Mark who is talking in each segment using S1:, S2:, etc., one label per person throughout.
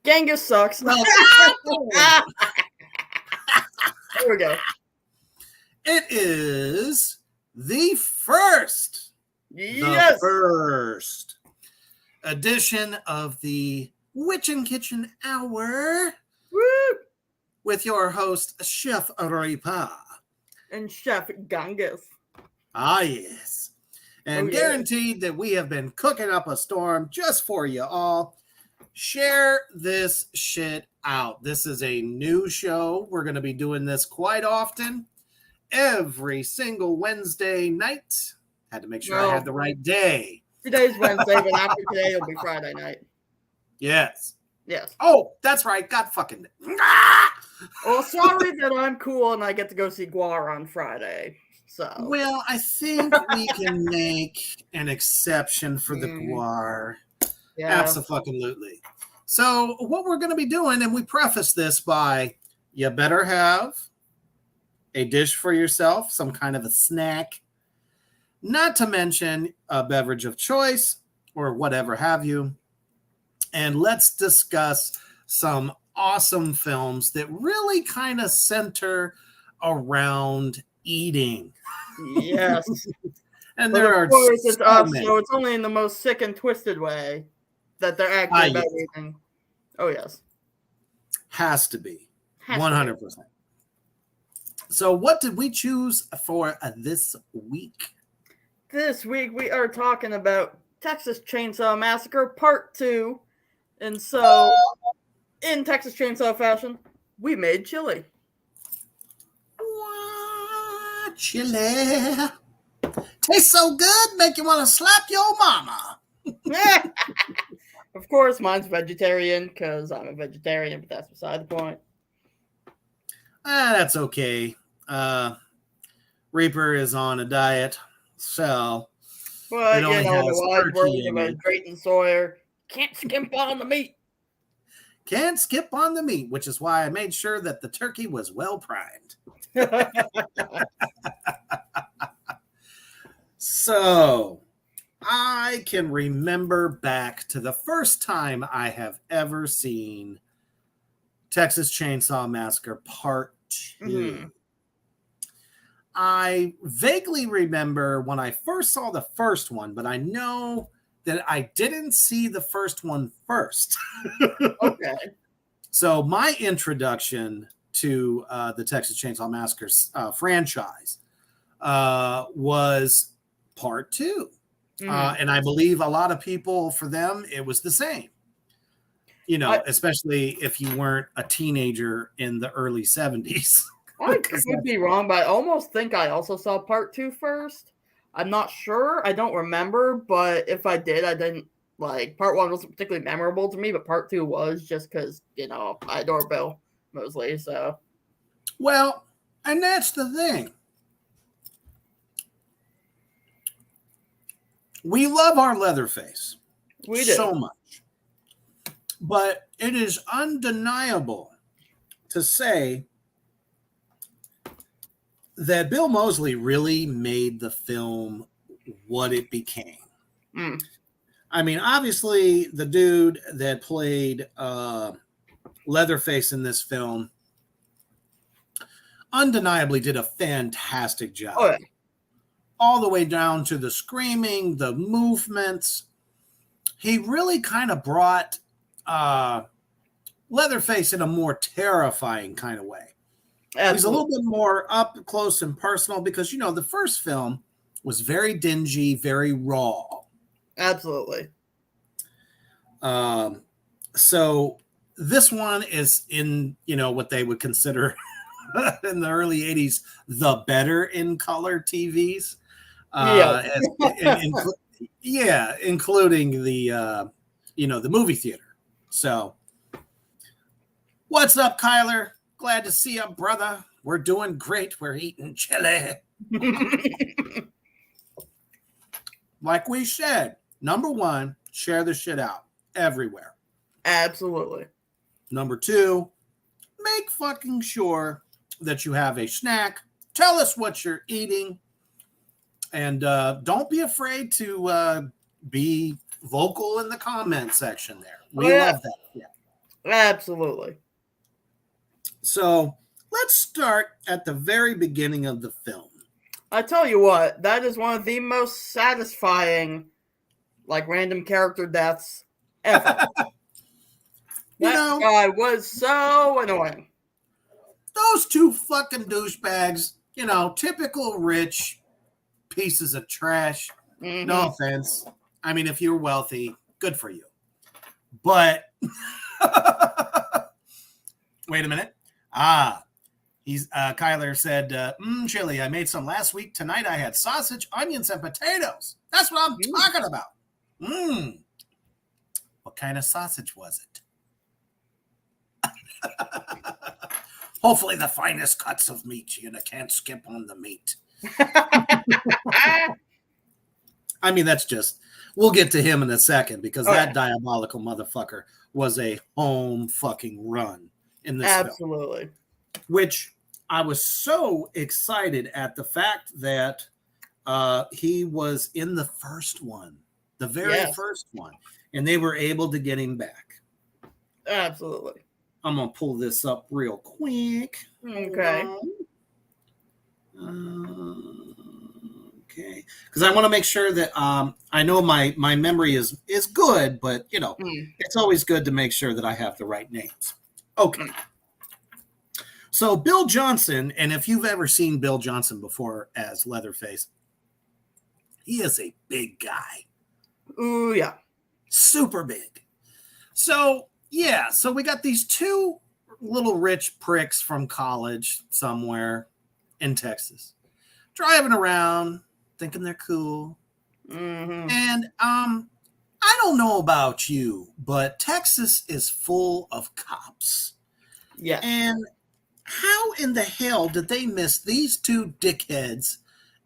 S1: Genghis sucks.
S2: Well,
S1: there we go.
S2: it is the first edition of the Witchin Kitchen Hour.
S1: Woo!
S2: With your host, Chef Repa.
S1: And Chef Genghis.
S2: Ah, yes. And guaranteed that we have been cooking up a storm just for you all. Share this shit out. This is a new show. We're going to be doing this quite often. Every single Wednesday night. Had to make sure I had the right day.
S1: Today's Wednesday, but after today, it'll be Friday night.
S2: Yes.
S1: Yes.
S2: Oh, that's right. God fucking.
S1: Well, sorry that I'm cool and I get to go see Guar on Friday. So.
S2: Well, I think we can make an exception for the Guar. Yeah. Absolutely. So what we're going to be doing, and we preface this by, you better have a dish for yourself, some kind of a snack, not to mention a beverage of choice or whatever have you. And let's discuss some awesome films that really kind of center around eating.
S1: Yes.
S2: And there are
S1: so it's only in the most sick and twisted way that they're actually about eating. Oh, yes.
S2: Has to be. 100%. So what did we choose for this week?
S1: This week we are talking about Texas Chainsaw Massacre Part 2. And so, in Texas Chainsaw fashion, we made chili.
S2: What? Chili. Tastes so good, make you want to slap your mama.
S1: Of course, mine's vegetarian because I'm a vegetarian, but that's beside the point.
S2: That's okay. Reaper is on a diet, so.
S1: But, you know, the wide words of a Drayton Sawyer. Can't skimp on the meat.
S2: Can't skip on the meat, which is why I made sure that the turkey was well primed. So, I can remember back to the first time I have ever seen Texas Chainsaw Massacre Part 2. Mm-hmm. I vaguely remember when I first saw the first one, but I know that I didn't see the first one first.
S1: Okay.
S2: So my introduction to the Texas Chainsaw Massacre franchise was Part 2. Mm-hmm. And I believe a lot of people, for them, it was the same. You know, especially if you weren't a teenager in the early 70s.
S1: I could be wrong, but I almost think I also saw Part 2 first. I'm not sure. I don't remember, but if I did, I didn't like Part 1 wasn't particularly memorable to me, but Part 2 was just because, you know, I adore Bill mostly. So,
S2: well, and that's the thing. We love our Leatherface.
S1: We do
S2: so much, but it is undeniable to say that Bill Moseley really made the film what it became. Mm. I mean, obviously, the dude that played Leatherface in this film undeniably did a fantastic job.
S1: Oh, yeah.
S2: All the way down to the screaming, the movements. He really kind of brought Leatherface in a more terrifying kind of way. Absolutely. He's a little bit more up close and personal because, you know, the first film was very dingy, very raw.
S1: Absolutely.
S2: So this one is in, you know, what they would consider in the early 80s, the better in color TVs. Including the, you know, the movie theater. So what's up, Kyler? Glad to see you, brother. We're doing great. We're eating chili. Like we said, number one, share the shit out everywhere.
S1: Absolutely.
S2: Number two, make fucking sure that you have a snack. Tell us what you're eating. And don't be afraid to be vocal in the comment section there. We love that. Yeah.
S1: Absolutely.
S2: So let's start at the very beginning of the film.
S1: I tell you what, that is one of the most satisfying, like, random character deaths ever. That guy was so annoying.
S2: Those two fucking douchebags, typical rich pieces of trash. Mm-hmm. No offense. I mean, if you're wealthy, good for you. But wait a minute. Kyler said, chili. I made some last week. Tonight I had sausage, onions, and potatoes. That's what I'm talking about. What kind of sausage was it? Hopefully the finest cuts of meat. You can't skip on the meat. I mean, that's just, we'll get to him in a second because that diabolical motherfucker was a home fucking run in this film.
S1: Absolutely.
S2: Which I was so excited at the fact that he was in the first one, the very first one, and they were able to get him back.
S1: Absolutely.
S2: I'm going to pull this up real quick.
S1: Okay.
S2: Okay. Because I want to make sure that I know my memory is good, but, it's always good to make sure that I have the right names. Okay. So Bill Johnson, and if you've ever seen Bill Johnson before as Leatherface, he is a big guy.
S1: Ooh, yeah.
S2: Super big. So we got these two little rich pricks from college somewhere in Texas driving around thinking they're cool.
S1: Mm-hmm.
S2: And I don't know about you, but Texas is full of cops.
S1: Yeah.
S2: And how in the hell did they miss these two dickheads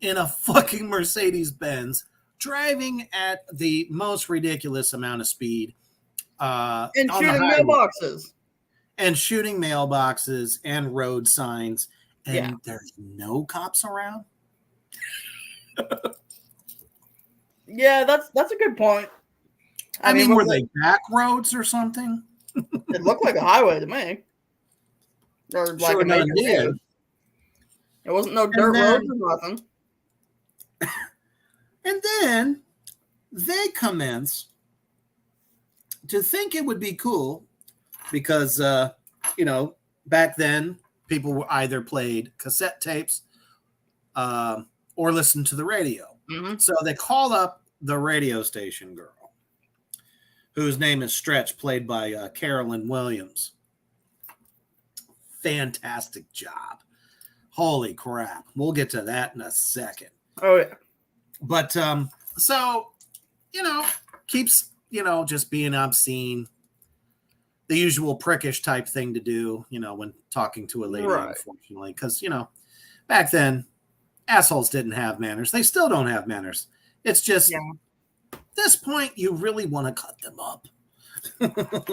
S2: in a fucking Mercedes-Benz driving at the most ridiculous amount of speed?
S1: And shooting mailboxes.
S2: And shooting mailboxes and road signs. And there's no cops around?
S1: Yeah, that's a good point.
S2: I mean, were they back roads or something?
S1: It looked like a highway to me. Or like a major road. It wasn't no dirt roads or nothing.
S2: And then they commence to think it would be cool because, back then people either played cassette tapes or listened to the radio.
S1: Mm-hmm.
S2: So they call up the radio station girl, whose name is Stretch, played by Carolyn Williams. Fantastic job. Holy crap. We'll get to that in a second.
S1: Oh, yeah.
S2: But, keeps, just being obscene. The usual prickish type thing to do, when talking to a lady, unfortunately. Because, back then, assholes didn't have manners. They still don't have manners. It's just, at this point, you really want to cut them up.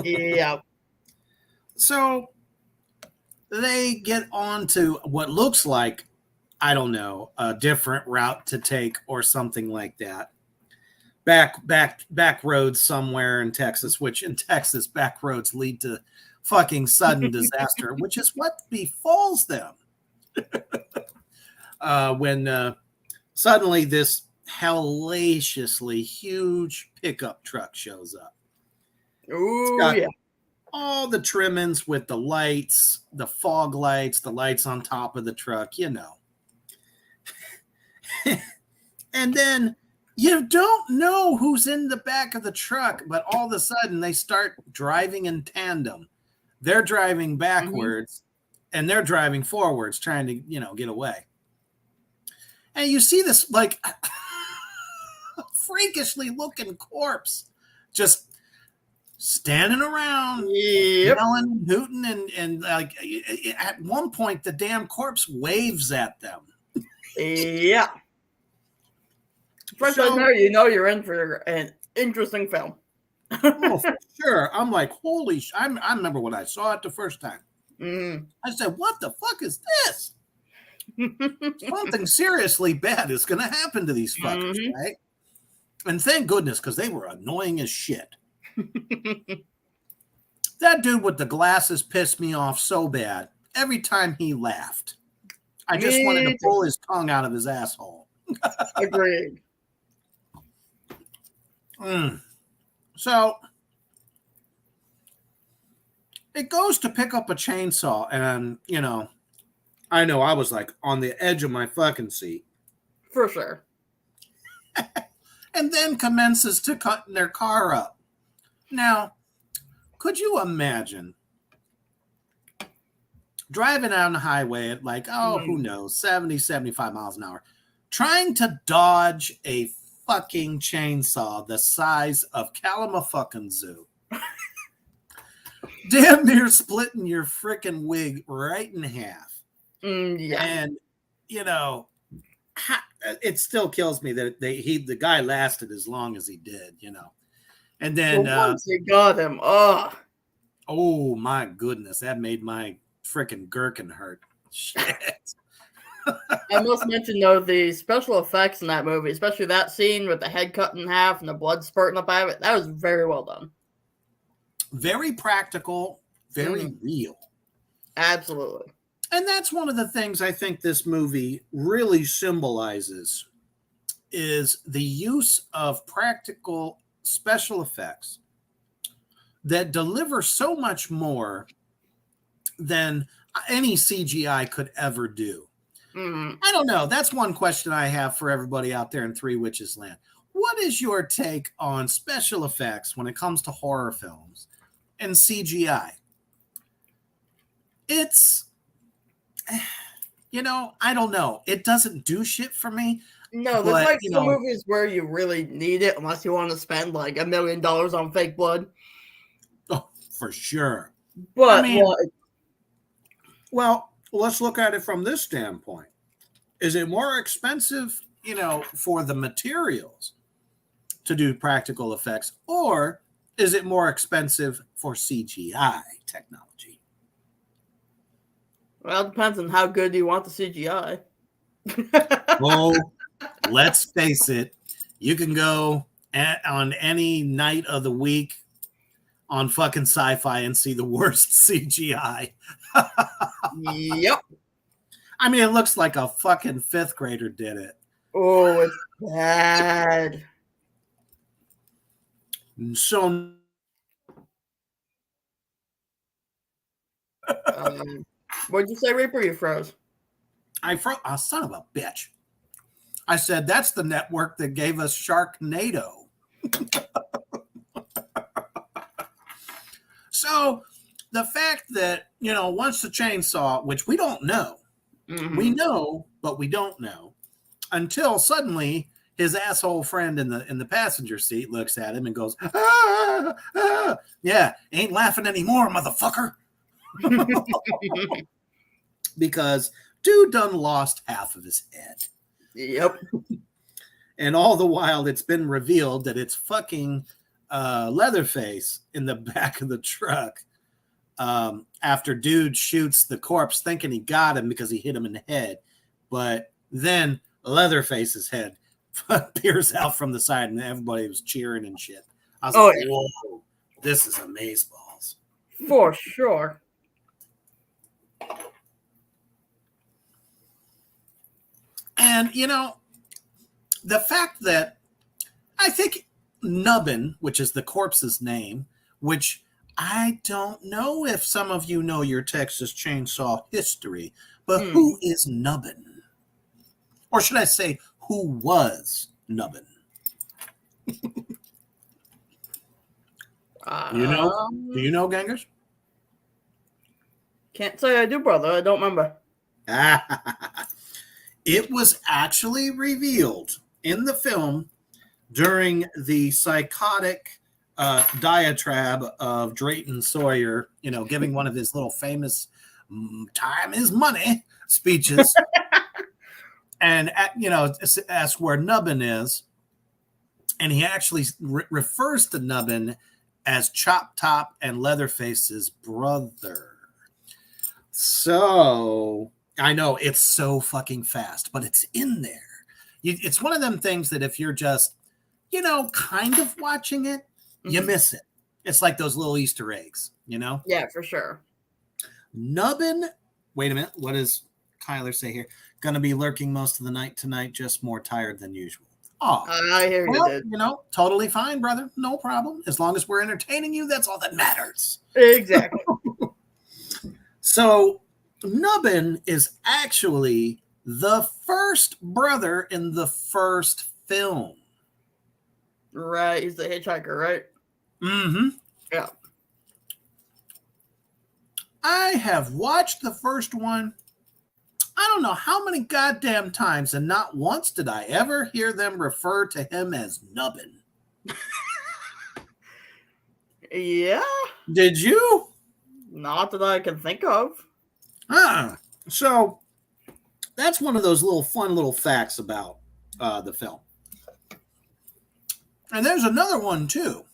S1: Yeah.
S2: So they get on to what looks like, I don't know, a different route to take or something like that. Back roads somewhere in Texas, which in Texas, back roads lead to fucking sudden disaster, which is what befalls them. When suddenly this hellaciously huge pickup truck shows up.
S1: Ooh, yeah.
S2: All the trimmings with the lights, the fog lights, the lights on top of the truck, And then you don't know who's in the back of the truck, but all of a sudden they start driving in tandem. They're driving backwards and they're driving forwards trying to, get away. And you see this like freakishly looking corpse just standing around, yelling, hooting, and like at one point the damn corpse waves at them.
S1: Yeah. First, you're in for an interesting film.
S2: Oh, for sure. I'm like, holy I remember when I saw it the first time.
S1: Mm.
S2: I said, what the fuck is this? Something seriously bad is going to happen to these fuckers, right? And thank goodness, because they were annoying as shit. That dude with the glasses pissed me off so bad. Every time he laughed, I just wanted to pull his tongue out of his asshole.
S1: Agreed.
S2: So it goes to pick up a chainsaw, and I know I was like on the edge of my fucking seat.
S1: For sure.
S2: And then commences to cut their car up. Now, could you imagine driving down the highway at like, who knows, 70, 75 miles an hour, trying to dodge a fucking chainsaw the size of Kalamazoo Zoo? Damn near splitting your freaking wig right in half.
S1: Yeah.
S2: And, it still kills me that the guy lasted as long as he did, And then
S1: once you got him,
S2: oh my goodness, that made my freaking gherkin hurt. Shit.
S1: I must mention though, the special effects in that movie, especially that scene with the head cut in half and the blood spurting up out of it, that was very well done.
S2: Very practical, very real.
S1: Absolutely.
S2: And that's one of the things I think this movie really symbolizes is the use of practical special effects that deliver so much more than any CGI could ever do. I don't know. That's one question I have for everybody out there in Three Witches Land. What is your take on special effects when it comes to horror films and CGI? It's, I don't know. It doesn't do shit for me.
S1: No, there's like some movies where you really need it unless you want to spend like $1 million on fake blood.
S2: Oh, for sure.
S1: But
S2: well, let's look at it from this standpoint. Is it more expensive, for the materials to do practical effects, or is it more expensive for CGI technology?
S1: Well, it depends on how good you want the CGI.
S2: Well, let's face it. You can go on any night of the week on fucking Sci-Fi and see the worst CGI.
S1: Yep.
S2: I mean, it looks like a fucking fifth grader did it.
S1: Oh, it's bad.
S2: So,
S1: what'd you say, Reaper? You froze.
S2: I froze. Oh, son of a bitch. I said, that's the network that gave us Sharknado. So, the fact that, once the chainsaw, which we don't know, we know, but we don't know, until suddenly his asshole friend in the passenger seat looks at him and goes, yeah, ain't laughing anymore, motherfucker. Because dude done lost half of his head.
S1: Yep.
S2: And all the while it's been revealed that it's fucking Leatherface in the back of the truck. After dude shoots the corpse thinking he got him because he hit him in the head. But then Leatherface's head peers out from the side and everybody was cheering and shit. I was like, whoa, this is amazeballs.
S1: For sure.
S2: And, the fact that I think Nubbin, which is the corpse's name, which I don't know if some of you know your Texas Chainsaw history, but who is Nubbin? Or should I say, who was Nubbin? Do you know, gangers?
S1: Can't say I do, brother. I don't remember.
S2: It was actually revealed in the film during the psychotic diatribe of Drayton Sawyer, giving one of his little famous time is money speeches. And, asked where Nubbin is. And he actually refers to Nubbin as Chop Top and Leatherface's brother. So, I know it's so fucking fast, but it's in there. It's one of them things that if you're just, kind of watching it, you miss it. It's like those little Easter eggs, you know?
S1: Yeah, for sure.
S2: Nubbin, wait a minute. What does Kyler say here? Going to be lurking most of the night tonight, just more tired than usual. Oh,
S1: I hear you,
S2: well,
S1: dude.
S2: you know, totally fine, brother. No problem. As long as we're entertaining you, that's all that matters.
S1: Exactly.
S2: So, Nubbin is actually the first brother in the first film.
S1: Right. He's the hitchhiker, right?
S2: Mm-hmm.
S1: Yeah.
S2: I have watched the first one, I don't know how many goddamn times, and not once did I ever hear them refer to him as Nubbin.
S1: Yeah.
S2: Did you?
S1: Not that I can think of.
S2: So that's one of those little fun little facts about the film. And there's another one too.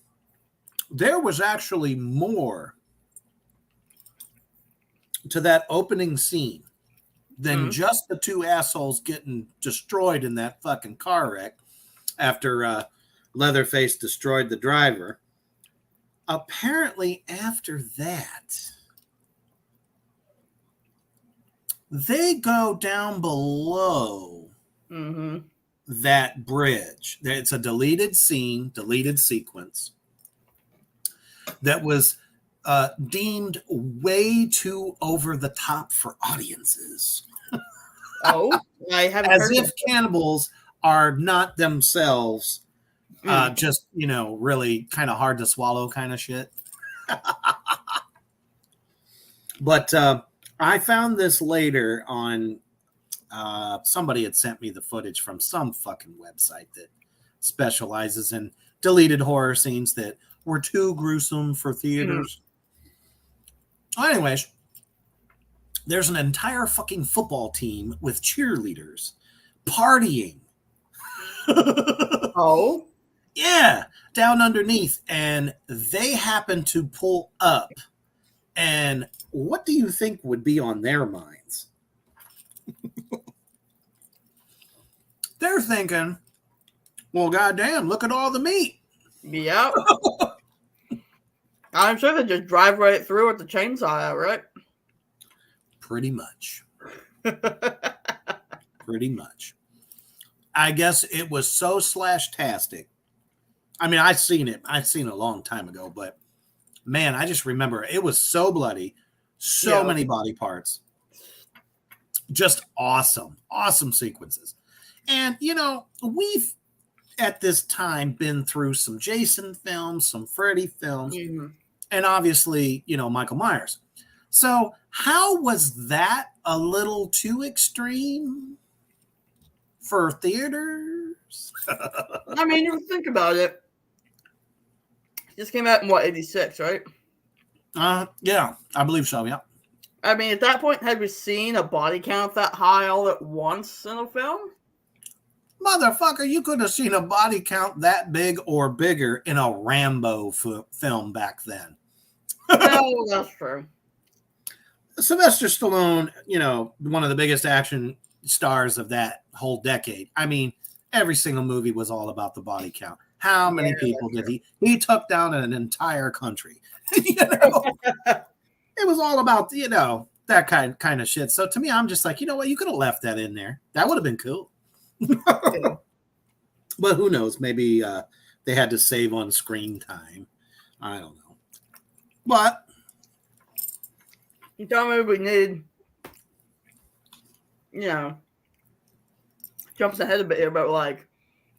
S2: There was actually more to that opening scene than just the two assholes getting destroyed in that fucking car wreck after Leatherface destroyed the driver. Apparently, after that, they go down below that bridge. It's a deleted scene, deleted sequence that was deemed way too over the top for audiences.
S1: Oh, I haven't
S2: As
S1: heard
S2: if cannibals are not themselves just, you know, really kind of hard to swallow kind of shit. But I found this later on. Somebody had sent me the footage from some fucking website that specializes in deleted horror scenes that were too gruesome for theaters. Anyways, there's an entire fucking football team with cheerleaders partying.
S1: Oh?
S2: Yeah, down underneath. And they happen to pull up. And what do you think would be on their minds? They're thinking, well, goddamn, look at all the meat.
S1: Yep. I'm sure they just drive right through with the chainsaw out, right?
S2: Pretty much. Pretty much. I guess it was so slash-tastic. I mean, I've seen it. I've seen it a long time ago, but man, I just remember it was so bloody, so many body parts. Just awesome, awesome sequences. And, you know, we've at this time been through some Jason films, some Freddy films, and obviously, you know, Michael Myers. So how was that a little too extreme for theaters?
S1: I mean, you think about it. This came out in what, 86, right?
S2: Yeah, I believe so, yeah.
S1: I mean, at that point, had we seen a body count that high all at once in a film?
S2: Motherfucker, you could have seen a body count that big or bigger in a Rambo film back then.
S1: No, that's true.
S2: Sylvester Stallone, you know, one of the biggest action stars of that whole decade. I mean, every single movie was all about the body count. How many people did he? He took down an entire country. You know, it was all about, you know, that kind of shit. So to me, I'm just like, you know what? You could have left that in there. That would have been cool. But who knows? Maybe they had to save on screen time. I don't know. But
S1: you tell me we need, you know, jumps ahead a bit here, but like,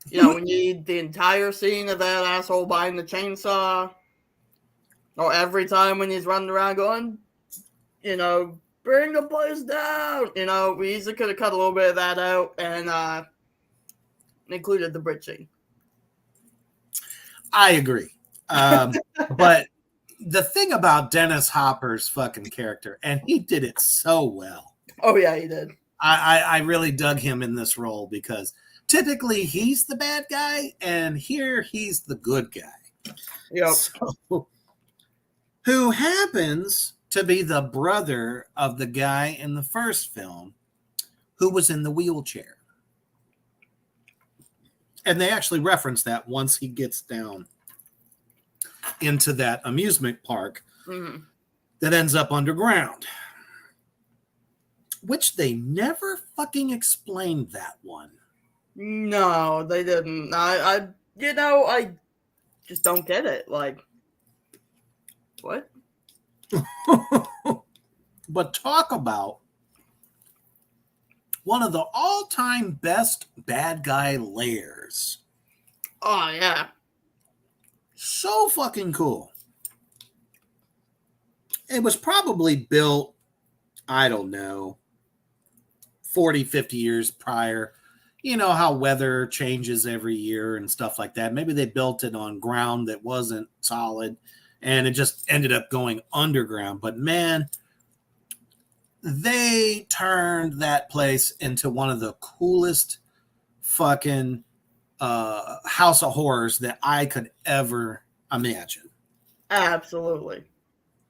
S1: you know, we need the entire scene of that asshole buying the chainsaw, or every time when he's running around going, you know, bring the place down. You know, we easily could have cut a little bit of that out and included the bridge scene.
S2: I agree. But the thing about Dennis Hopper's fucking character, and he did it so well.
S1: Oh, yeah, he did.
S2: I really dug him in this role because typically he's the bad guy, and here he's the good guy.
S1: Yep.
S2: So, who happens to be the brother of the guy in the first film who was in the wheelchair. And they actually reference that once he gets down into that amusement park that ends up underground. Which they never fucking explained that one.
S1: No, they didn't. I just don't get it. Like, what?
S2: But talk about one of the all-time best bad guy layers.
S1: Oh, yeah.
S2: So fucking cool. It was probably built, I don't know, 40, 50 years prior. You know how weather changes every year and stuff like that. Maybe they built it on ground that wasn't solid and it just ended up going underground. But man, they turned that place into one of the coolest fucking house of horrors that I could ever imagine.
S1: Absolutely.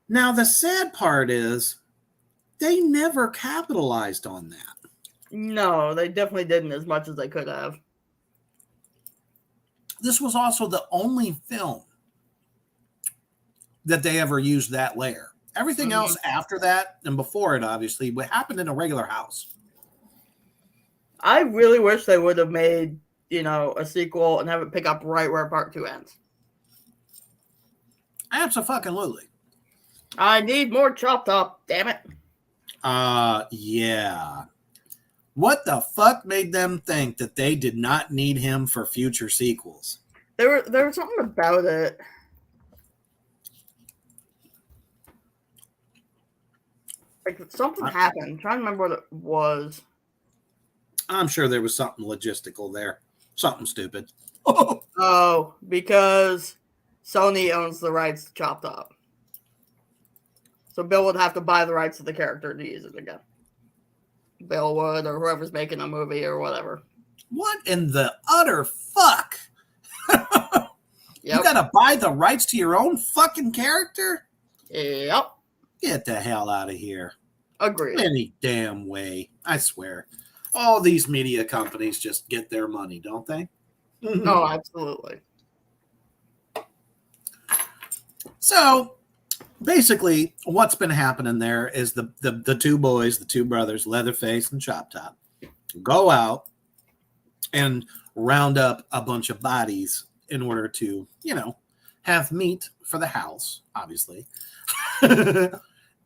S2: Now, the sad part is they never capitalized on that.
S1: No, they definitely didn't as much as they could have.
S2: This was also the only film that they ever used that layer. Everything else after that and before it, obviously, what happened in a regular house.
S1: I really wish they would have made, a sequel and have it pick up right where part 2 ends.
S2: Absolutely.
S1: I need more Chopped Up, damn it.
S2: Yeah. What the fuck made them think that they did not need him for future sequels?
S1: There was something about it. Like something happened. I'm trying to remember what it was.
S2: I'm sure there was something logistical there. Something stupid.
S1: Oh, because Sony owns the rights to Chopped Up. So Bill would have to buy the rights to the character to use it again. Bill would, or whoever's making a movie or whatever.
S2: What in the utter fuck?
S1: Yep.
S2: You gotta buy the rights to your own fucking character?
S1: Yep.
S2: Get the hell out of here.
S1: Agreed.
S2: Any damn way. I swear. All these media companies just get their money, don't they?
S1: Oh, absolutely.
S2: So, basically, what's been happening there is the two boys, the two brothers, Leatherface and Chop Top, go out and round up a bunch of bodies in order to, have meat for the house, obviously.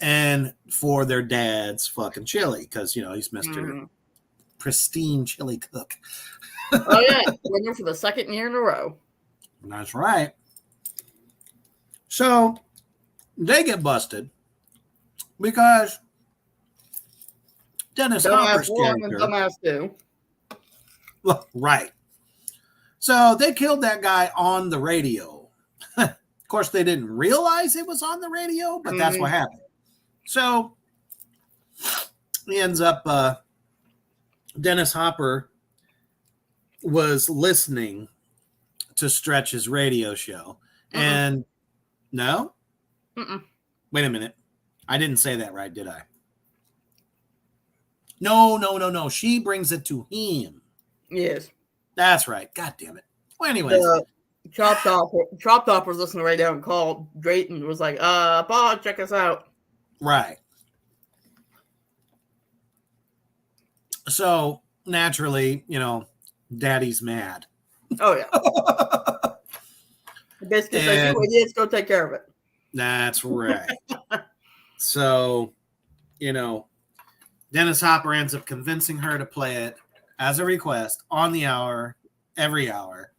S2: And for their dad's fucking chili, because, he's Mr. Pristine chili cook.
S1: Oh, yeah. Winner for the second year in a row.
S2: That's right. So, they get busted because Dennis Hopper's character.
S1: Dumbass 2.
S2: Right. So they killed that guy on the radio. Of course, they didn't realize it was on the radio, but that's what happened. So he ends up, Dennis Hopper was listening to Stretch's radio show. And no? Wait a minute. I didn't say that right, did I? No. She brings it to him.
S1: Yes.
S2: That's right. God damn it. Well, anyways.
S1: Chopped Off was listening to radio and called Drayton, was like, Paul, check us out.
S2: Right. So, naturally, Daddy's mad.
S1: Oh, yeah. Basically says, you idiots, go take care of it.
S2: That's right. So, Dennis Hopper ends up convincing her to play it as a request on the hour, every hour.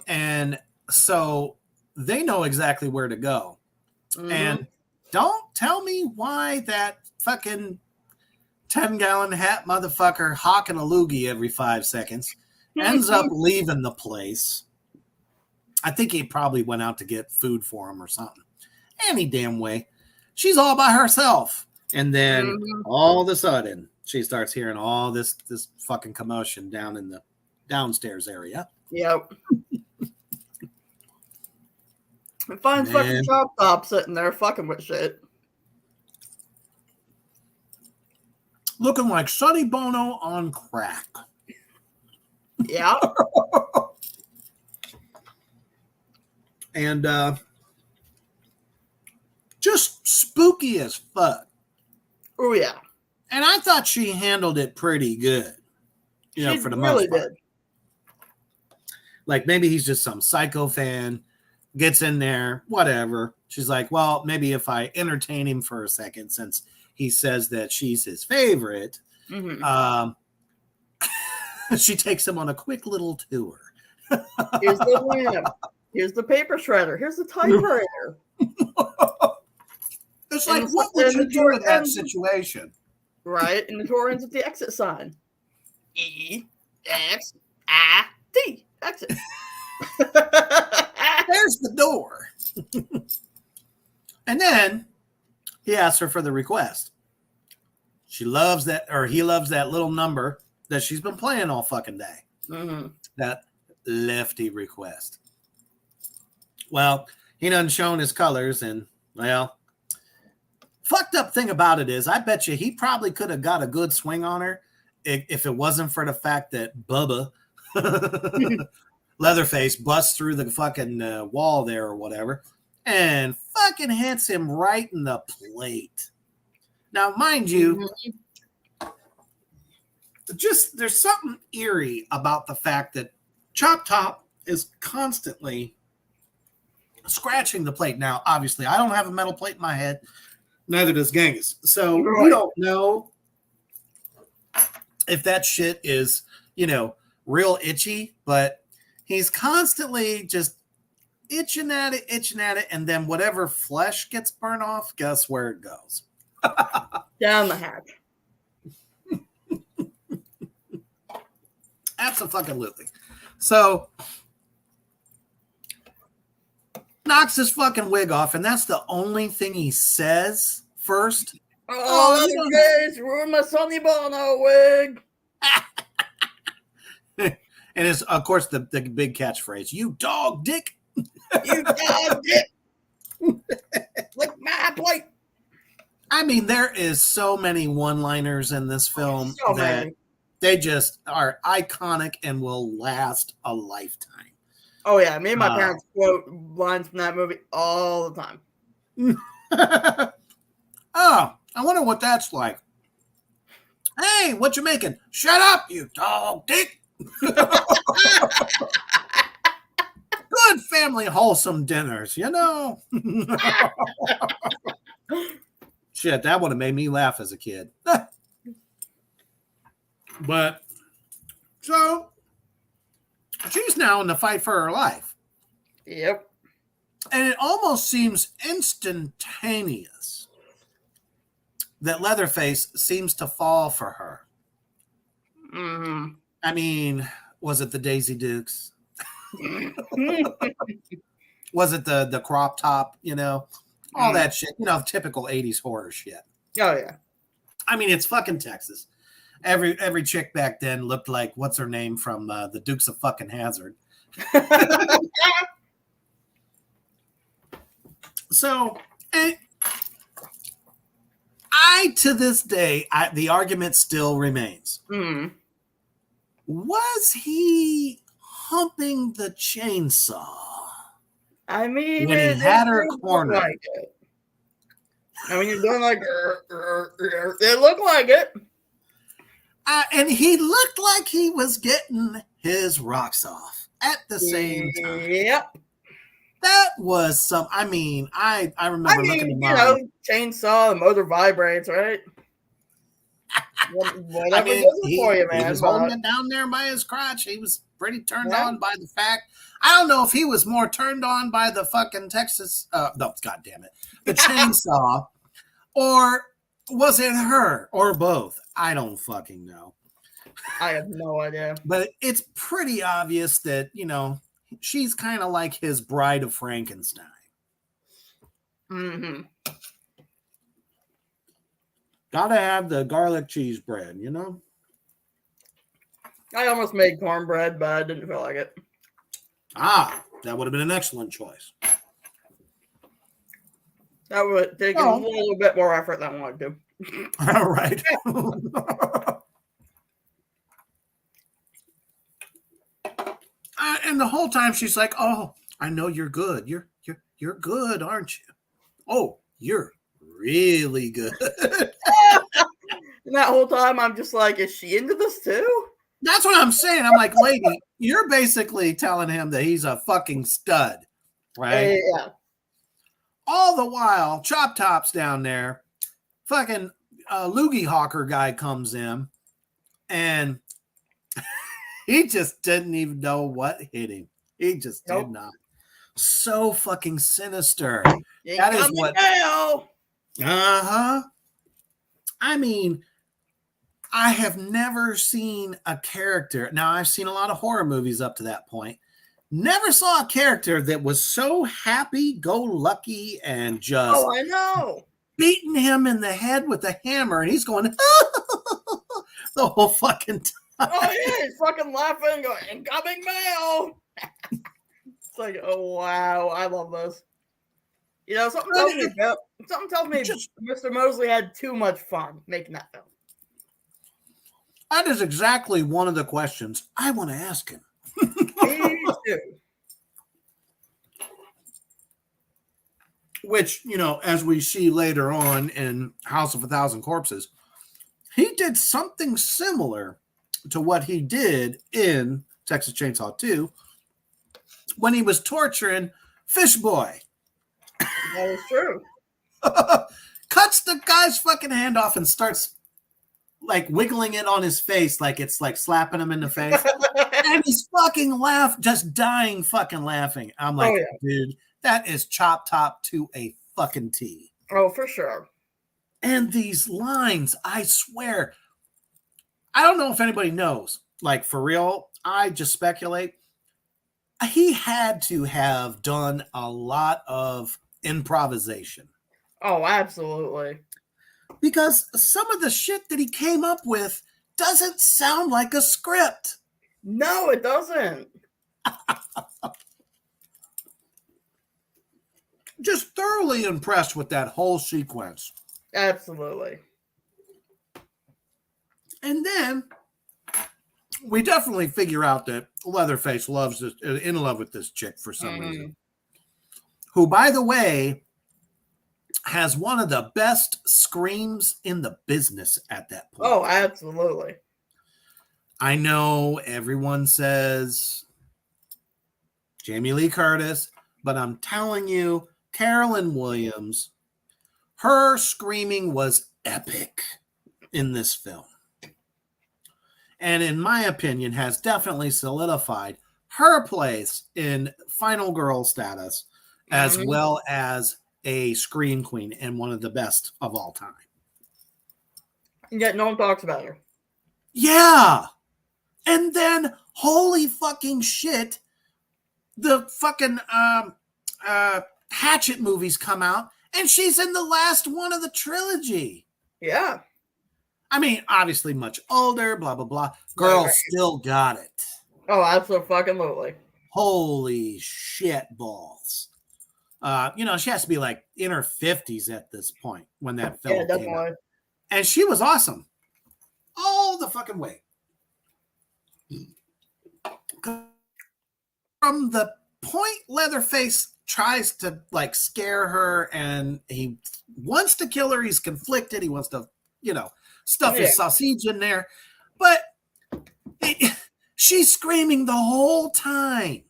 S2: And so they know exactly where to go. And don't tell me why that fucking 10-gallon hat motherfucker hawking a loogie every 5 seconds ends up leaving the place. I think he probably went out to get food for him or something. Any damn way. She's all by herself. And then all of a sudden, she starts hearing all this fucking commotion down in the downstairs area.
S1: Yep. And finds fucking Chop Top sitting there fucking with shit.
S2: Looking like Sonny Bono on crack.
S1: Yeah.
S2: and just spooky as fuck.
S1: Oh yeah.
S2: And I thought she handled it pretty good. You know, for the
S1: really
S2: most part.
S1: Did.
S2: Like maybe he's just some psycho fan, gets in there, whatever. She's like, well, maybe if I entertain him for a second, since he says that she's his favorite, she takes him on a quick little tour.
S1: Here's the lamp. Here's the paper shredder. Here's the typewriter.
S2: It's like, what would you do in that situation?
S1: Right, and the door ends with the exit sign. EXIT. Exit.
S2: There's the door. And then he asks her for the request. She loves that, or he loves that little number that she's been playing all fucking day.
S1: Mm-hmm.
S2: That lefty request. Well, he done shown his colors, and well, fucked up thing about it is, I bet you he probably could have got a good swing on her if it wasn't for the fact that Bubba Leatherface busts through the fucking wall there or whatever and fucking hits him right in the plate. Now, mind you, just there's something eerie about the fact that Chop Top is constantly scratching the plate. Now, obviously, I don't have a metal plate in my head. Neither does Genghis. So we don't know if that shit is, you know, real itchy, but he's constantly just itching at it, and then whatever flesh gets burned off, guess where it goes?
S1: Down the hatch.
S2: Absolutely. So knocks his fucking wig off, and that's the only thing he says first.
S1: Oh, Leatherface ruined my Sonny Bono wig.
S2: And it's, of course, the big catchphrase, "You dog dick."
S1: You dog dick. Lick my plate.
S2: I mean, there is so many one-liners in this film that they just are iconic and will last a lifetime.
S1: Oh, yeah. Me and my parents quote lines from that movie all the time.
S2: Oh, I wonder what that's like. Hey, what you making? Shut up, you dog dick. Good family wholesome dinners, you know. Shit, that would have made me laugh as a kid. But so she's now in the fight for her life.
S1: Yep.
S2: And it almost seems instantaneous that Leatherface seems to fall for her.
S1: Mm-hmm.
S2: I mean, was it the Daisy Dukes? Was it the crop top, you know? All that shit, you know, typical 80s horror shit.
S1: Oh, yeah.
S2: I mean, it's fucking Texas. Every chick back then looked like, what's her name from the Dukes of fucking Hazzard. So, I to this day, the argument still remains.
S1: Mm.
S2: Was he humping the chainsaw?
S1: I mean,
S2: when he had her cornered.
S1: Like it. I mean, you're doing like, it looked like it.
S2: And he looked like he was getting his rocks off at the same time.
S1: Yep.
S2: That was some, I mean, I remember looking at mine.
S1: You know, chainsaw, the motor vibrates, right? Whatever
S2: I mean,
S1: for you, man.
S2: He was holding it down there by his crotch. He was pretty turned on by the fact. I don't know if he was more turned on by the fucking Texas, no, God damn it, the chainsaw, or was it her, or both? I don't fucking know.
S1: I have no idea.
S2: But it's pretty obvious that, you know, she's kind of like his bride of Frankenstein.
S1: Mm-hmm.
S2: Gotta have the garlic cheese bread, you know?
S1: I almost made cornbread, but I didn't feel like it.
S2: Ah, that would have been an excellent choice.
S1: That would take a little bit more effort than I wanted to.
S2: All right. And the whole time she's like, oh, I know you're good. You're good, aren't you? Oh, you're really good.
S1: And that whole time, I'm just like, is she into this too?
S2: That's what I'm saying. I'm like, lady, you're basically telling him that he's a fucking stud, right?
S1: Yeah.
S2: All the while, Chop Top's down there. Fucking Loogie Hawker guy comes in, and he just didn't even know what hit him. He just did not. So fucking sinister. That is what. Uh-huh. I mean, I have never seen a character. Now, I've seen a lot of horror movies up to that point. Never saw a character that was so happy-go-lucky and just
S1: I know.
S2: beating him in the head with a hammer, and he's going the whole fucking time.
S1: Oh, yeah, he's fucking laughing, going, incoming mail. It's like, oh, wow, I love this. You know, something tells me Mr. Mosley had too much fun making that film.
S2: That is exactly one of the questions I want to ask him.
S1: Me too.
S2: Which, you know, as we see later on in House of a Thousand Corpses, he did something similar to what he did in Texas Chainsaw 2 when he was torturing Fish Boy.
S1: That is true.
S2: Cuts the guy's fucking hand off and starts like wiggling it on his face like it's like slapping him in the face. And he's fucking just dying fucking laughing. I'm like, dude, that is Chop Top to a fucking T.
S1: Oh, for sure.
S2: And these lines, I swear, I don't know if anybody knows. Like, for real, I just speculate. He had to have done a lot of improvisation.
S1: Oh, absolutely.
S2: Because some of the shit that he came up with doesn't sound like a script.
S1: No, it doesn't.
S2: Just thoroughly impressed with that whole sequence.
S1: Absolutely.
S2: And then we definitely figure out that Leatherface in love with this chick for some reason. Who, by the way, has one of the best screams in the business at that point.
S1: Oh, absolutely.
S2: I know everyone says Jamie Lee Curtis, but I'm telling you, Carolyn Williams, her screaming was epic in this film. And in my opinion, has definitely solidified her place in final girl status, as well as a scream queen and one of the best of all time.
S1: Yet no one talks about her.
S2: Yeah. And then, holy fucking shit, the fucking Hatchet movies come out, and she's in the last one of the trilogy.
S1: Yeah.
S2: I mean, obviously much older, blah, blah, blah. Girl still got it.
S1: Oh, absolutely.
S2: Holy shit balls. You know, she has to be like in her 50s at this point when that film came out. And she was awesome. All the fucking way. From the point Leatherface tries to like scare her and he wants to kill her, he's conflicted. He wants to, you know, stuff his sausage in there. But she's screaming the whole time.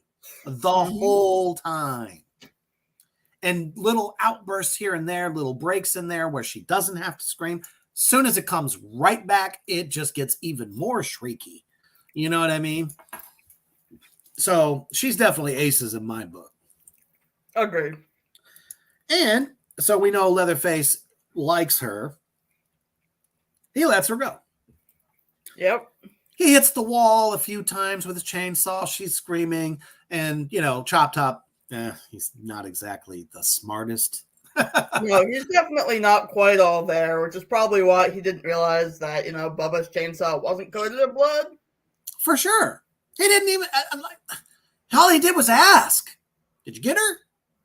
S2: The whole time. And little outbursts here and there, little breaks in there where she doesn't have to scream. Soon as it comes right back, it just gets even more shrieky. You know what I mean? So she's definitely aces in my book.
S1: Agreed.
S2: And so we know Leatherface likes her. He lets her go.
S1: Yep.
S2: He hits the wall a few times with his chainsaw. She's screaming. And, you know, Chop Top, he's not exactly the smartest.
S1: No, he's definitely not quite all there, which is probably why he didn't realize that, you know, Bubba's chainsaw wasn't coated in blood.
S2: For sure. He didn't even, all he did was ask, did you get her?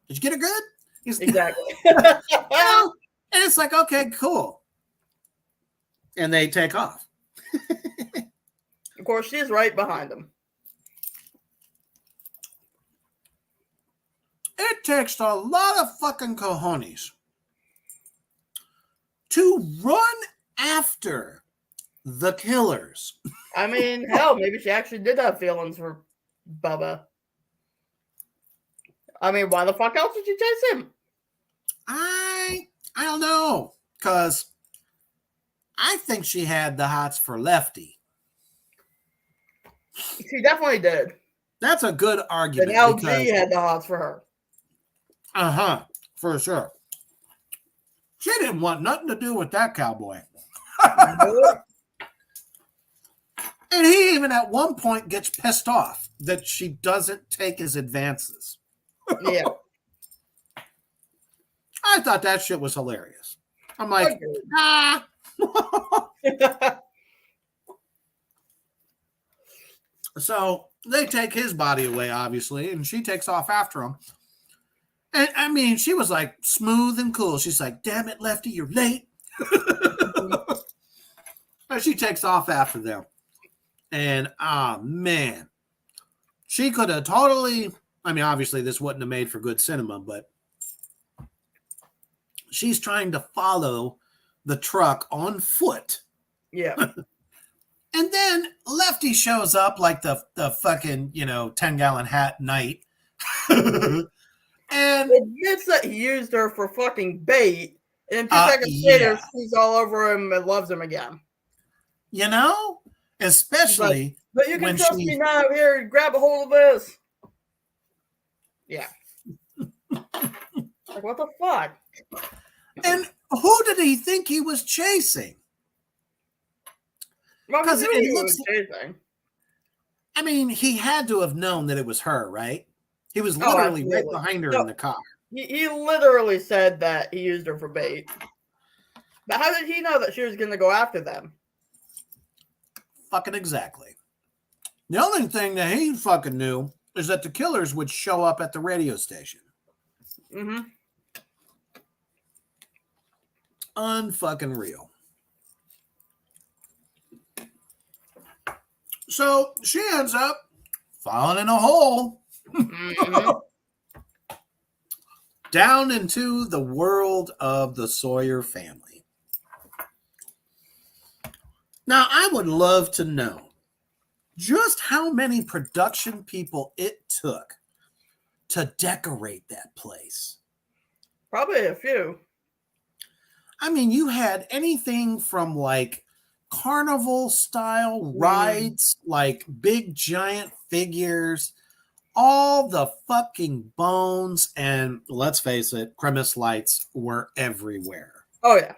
S2: Did you get her good?
S1: Exactly.
S2: And it's like, okay, cool. And they take off.
S1: Of course, she's right behind him.
S2: it takes a lot of fucking cojones to run after the killers.
S1: I mean, hell, maybe she actually did have feelings for Bubba. I mean, why the fuck else would you chase him?
S2: I don't know, because I think she had the hots for Lefty.
S1: She definitely did.
S2: That's a good argument.
S1: And LG had the hots for her.
S2: For sure. She didn't want nothing to do with that cowboy. And he even at one point gets pissed off that she doesn't take his advances.
S1: Yeah.
S2: I thought that shit was hilarious. I'm like, nah. So they take his body away, obviously, and she takes off after him. And I mean, she was like smooth and cool. She's like, damn it, Lefty, you're late. And she takes off after them. And man, she could have totally, I mean, obviously this wouldn't have made for good cinema, but she's trying to follow the truck on foot.
S1: Yeah.
S2: And then Lefty shows up like the fucking, 10-gallon hat knight. And
S1: admits that he used her for fucking bait. And 2 seconds later, she's all over him and loves him again.
S2: Especially
S1: like, but you can trust me now. Here, grab a hold of this. Yeah. Like, what the fuck?
S2: And who did he think he was chasing?
S1: Because it looks chasing.
S2: I mean, he had to have known that it was her, right? He was literally right behind her in the car.
S1: He literally said that he used her for bait. But how did he know that she was going to go after them?
S2: Fucking exactly. The only thing that he fucking knew is that the killers would show up at the radio station.
S1: Mm-hmm.
S2: Unfucking real. So she ends up falling in a hole. Mm-hmm. Down into the world of the Sawyer family. Now, I would love to know just how many production people it took to decorate that place.
S1: Probably a few.
S2: I mean, you had anything from like carnival style rides, like big giant figures, all the fucking bones, and let's face it, Christmas lights were everywhere.
S1: Oh, yeah.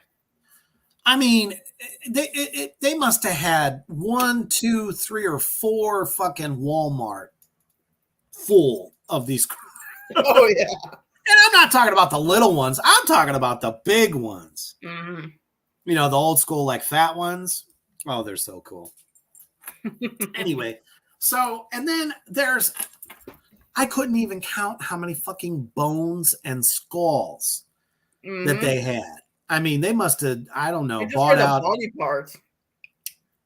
S2: I mean, they must have had 1, 2, 3, or 4 fucking Walmart full of these.
S1: Oh, yeah.
S2: And I'm not talking about the little ones. I'm talking about the big ones.
S1: Mm-hmm.
S2: The old school, like fat ones. Oh, they're so cool. Anyway, so, and then I couldn't even count how many fucking bones and skulls that they had. I mean, they must have, I don't know, bought out
S1: body parts.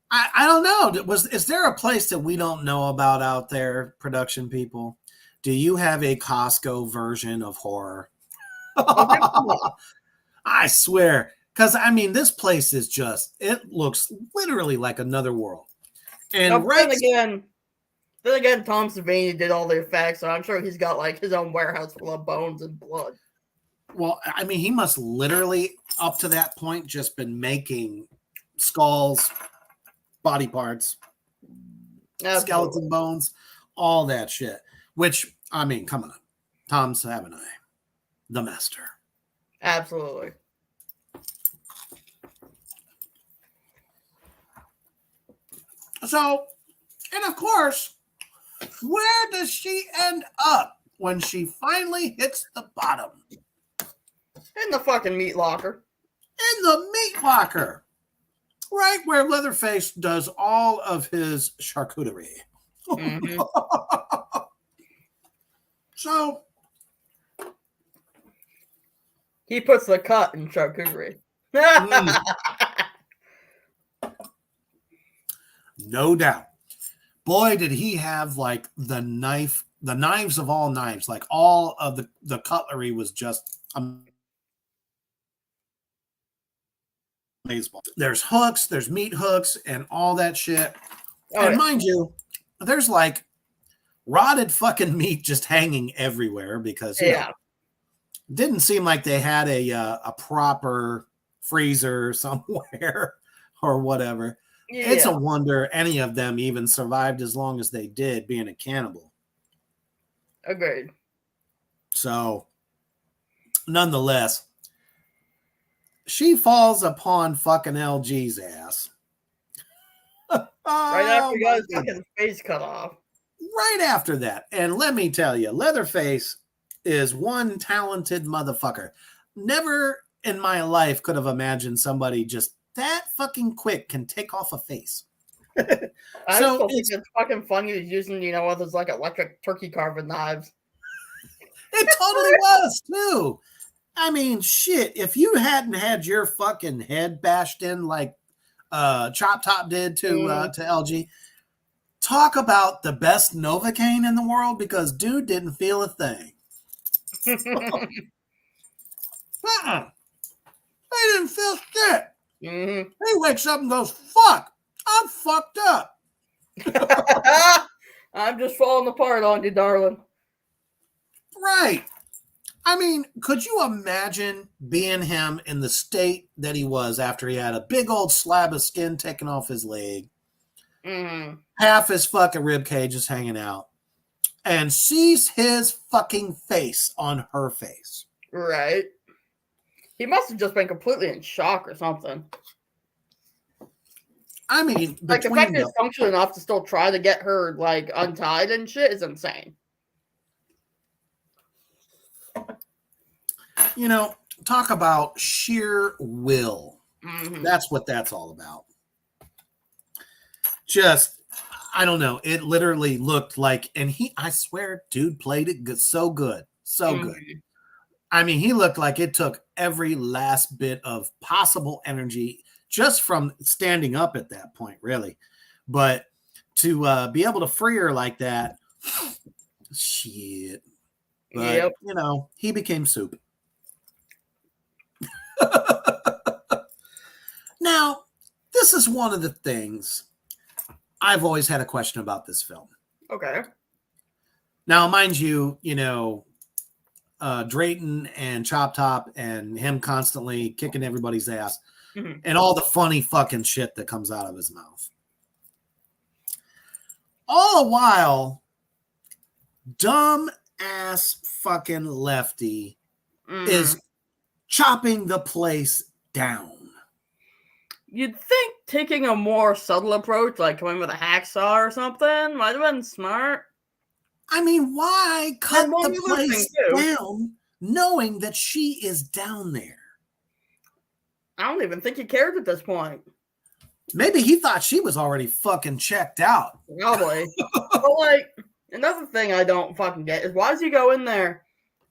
S2: I don't know. Is there a place that we don't know about out there, production people? Do you have a Costco version of horror? I swear. Because, I mean, this place is it looks literally like another world. And
S1: then again, Tom Savini did all the effects, so I'm sure he's got like his own warehouse full of bones and blood.
S2: Well, I mean, he must literally, up to that point, just been making skulls, body parts, skeleton bones, all that shit. Which, I mean, come on. Tom Savini, the master.
S1: Absolutely.
S2: So, and of course, where does she end up when she finally hits the bottom?
S1: In the fucking meat locker.
S2: In the meat locker. Right where Leatherface does all of his charcuterie. Mm-hmm. So.
S1: He puts the cut in charcuterie.
S2: No doubt. Boy, did he have like the knife the knives of all knives, like all of the cutlery was just amazing. There's hooks, there's meat hooks, and all that shit. Oh, and mind you, there's like rotted fucking meat just hanging everywhere because you know, didn't seem like they had a proper freezer somewhere or whatever. It's a wonder any of them even survived as long as they did, being a cannibal.
S1: Agreed.
S2: So, nonetheless, she falls upon fucking LG's ass.
S1: Right after he got his fucking face cut off.
S2: Right after that. And let me tell you, Leatherface is one talented motherfucker. Never in my life could have imagined somebody just that fucking quick can take off a face.
S1: I still think it's fucking funny he's using, you know, all those like electric turkey carving knives.
S2: It totally was too. I mean, shit, if you hadn't had your fucking head bashed in like Chop Top did to LG, talk about the best Novocaine in the world, because dude didn't feel a thing. I didn't feel shit. He wakes up and goes, fuck, I'm fucked up.
S1: I'm just falling apart on you, darling.
S2: Right. I mean, could you imagine being him in the state that he was after he had a big old slab of skin taken off his leg, half his fucking rib cage is hanging out, and sees his fucking face on her face?
S1: Right. He must have just been completely in shock or something.
S2: I mean,
S1: like the fact that he's functional enough to still try to get her like untied and shit is insane.
S2: You know, talk about sheer will. That's what that's all about. Just, I don't know. It literally looked like, and I swear, dude played it good, so good. So good. I mean, he looked like it took every last bit of possible energy just from standing up at that point, really. But to be able to free her like that, shit. But, you know, he became soup. Now, this is one of the things I've always had a question about this film.
S1: Okay.
S2: Now, mind you, you know, Drayton and Chop Top and him constantly kicking everybody's ass and all the funny fucking shit that comes out of his mouth. All the while, dumb ass fucking Lefty is chopping the place down.
S1: You'd think taking a more subtle approach, like coming with a hacksaw or something, might have been smart.
S2: I mean, why cut the place down knowing that she is down there?
S1: I don't even think he cared at this point.
S2: Maybe he thought she was already fucking checked out.
S1: Probably. But like, another thing I don't fucking get is why does he go in there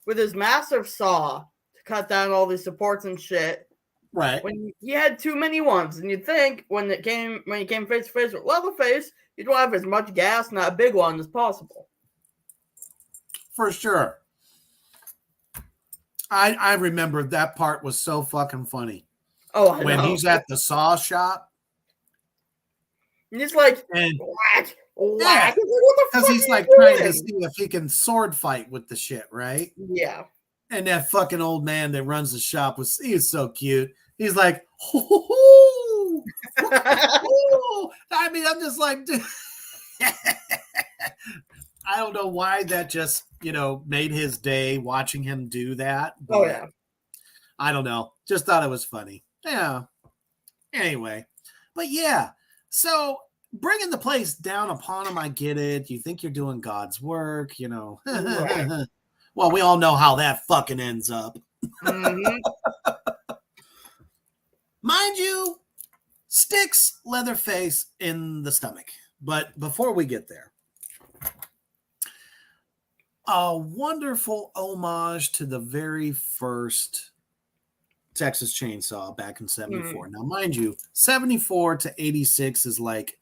S1: with his massive saw to cut down all these supports and shit?
S2: Right.
S1: When he had too many ones, and you'd think when he came face to face with Leatherface, you'd want to have as much gas and a big one as possible.
S2: For sure. I remember that part was so fucking funny.
S1: Oh, I
S2: when
S1: know.
S2: He's at the saw shop.
S1: And he's like,
S2: what?
S1: Yeah,
S2: because he's like trying to see if he can sword fight with the shit, right?
S1: Yeah.
S2: And that fucking old man that runs the shop he's so cute. He's like, hoo, I mean, I'm just like, dude. I don't know why that just, you know, made his day watching him do that.
S1: Oh, yeah.
S2: I don't know. Just thought it was funny. Yeah. Anyway. But yeah. So bringing the place down upon him, I get it. You think you're doing God's work, you know. Right. Well, we all know how that fucking ends up. Mind you, sticks Leatherface in the stomach. But before we get there, a wonderful homage to the very first Texas Chainsaw back in 74. Now, mind you, 74 to 86 is like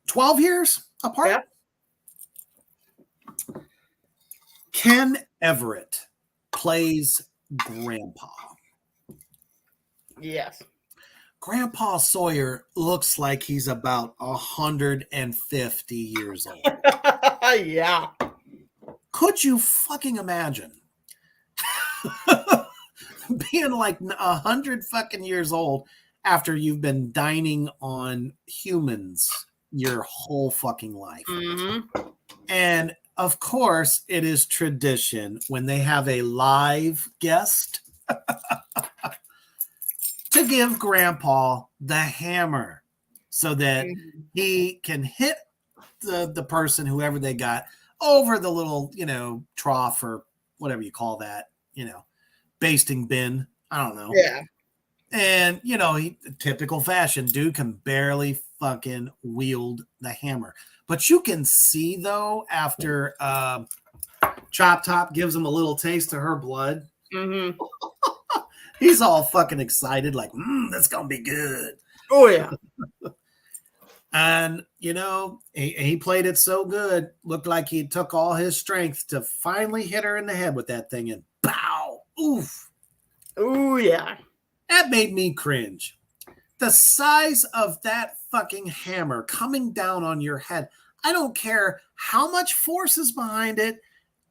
S2: 12 years apart. Ken Everett plays Grandpa.
S1: Yes.
S2: Grandpa Sawyer looks like he's about 150 years old.
S1: Yeah.
S2: Could you fucking imagine being like 100 fucking years old after you've been dining on humans your whole fucking life?
S1: Mm-hmm.
S2: And of course, it is tradition when they have a live guest to give Grandpa the hammer so that he can hit the person, whoever they got, over the little, trough or whatever you call that, basting bin. I don't know.
S1: Yeah.
S2: And, typical fashion, dude can barely fucking wield the hammer. But you can see, though, after Chop Top gives him a little taste of her blood, he's all fucking excited, like, that's going to be good.
S1: Oh, yeah.
S2: And, he played it so good, looked like he took all his strength to finally hit her in the head with that thing, and pow, oof.
S1: Oh, yeah.
S2: That made me cringe. The size of that fucking hammer coming down on your head, I don't care how much force is behind it,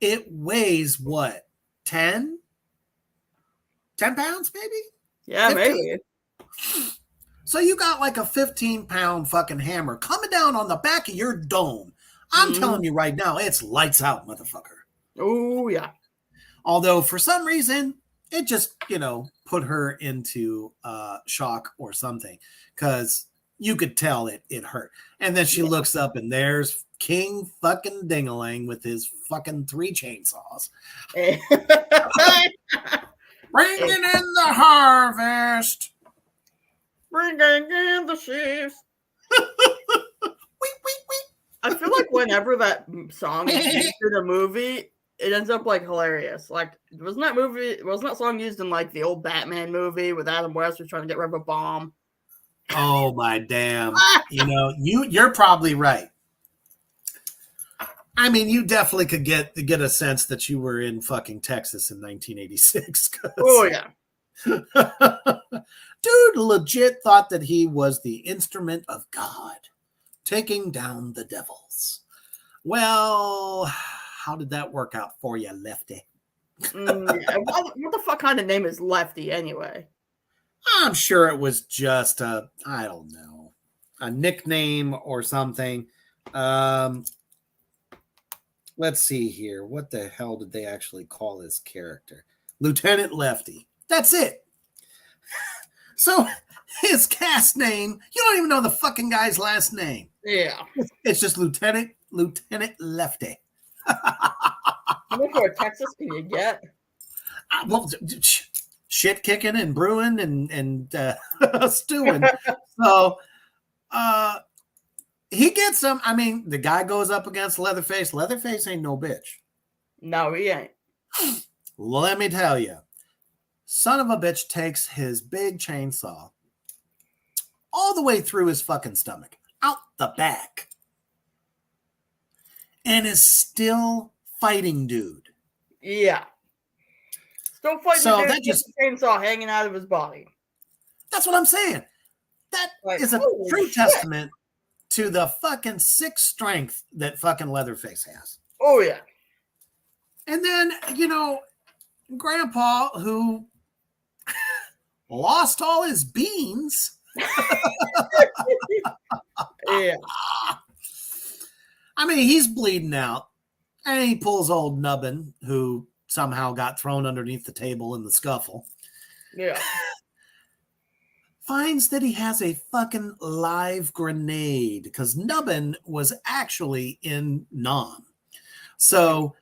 S2: it weighs what? 10? 10 pounds, maybe?
S1: Yeah,
S2: 15?
S1: maybe.
S2: So you got like a 15-pound fucking hammer coming down on the back of your dome. I'm telling you right now, it's lights out, motherfucker.
S1: Oh, yeah.
S2: Although for some reason, it just, put her into shock or something, because you could tell it hurt. And then she looks up and there's King fucking Dingaling with his fucking 3 chainsaws. Bringing in the harvest.
S1: Bringing in the sheaves. I feel like whenever that song is used in a movie, it ends up like hilarious. Like, wasn't that song used in like the old Batman movie with Adam West who's trying to get rid of a bomb?
S2: Oh my damn. You're probably right. I mean, you definitely could get a sense that you were in fucking Texas in 1986.
S1: Oh yeah.
S2: Dude legit thought that he was the instrument of God, taking down the devils. Well, how did that work out for you, Lefty?
S1: What the fuck kind of name is Lefty anyway?
S2: I'm sure it was just a nickname or something. Let's see here. What the hell did they actually call his character? Lieutenant Lefty. That's it. So his cast name, you don't even know the fucking guy's last name.
S1: Yeah.
S2: It's just Lieutenant Lefty.
S1: How much more Texas can you get?
S2: Well, shit kicking and brewing and stewing. So he gets him. I mean, the guy goes up against Leatherface. Leatherface ain't no bitch.
S1: No, he ain't.
S2: Let me tell you. Son of a bitch takes his big chainsaw all the way through his fucking stomach, out the back, and is still fighting dude.
S1: Yeah. Still fighting
S2: so
S1: dude with the chainsaw hanging out of his body.
S2: That's what I'm saying. That is a true testament to the fucking sick strength that fucking Leatherface has.
S1: Oh, yeah.
S2: And then, Grandpa, who lost all his beans.
S1: Yeah.
S2: I mean, he's bleeding out. And he pulls old Nubbin, who somehow got thrown underneath the table in the scuffle.
S1: Yeah.
S2: Finds that he has a fucking live grenade, because Nubbin was actually in Nam. So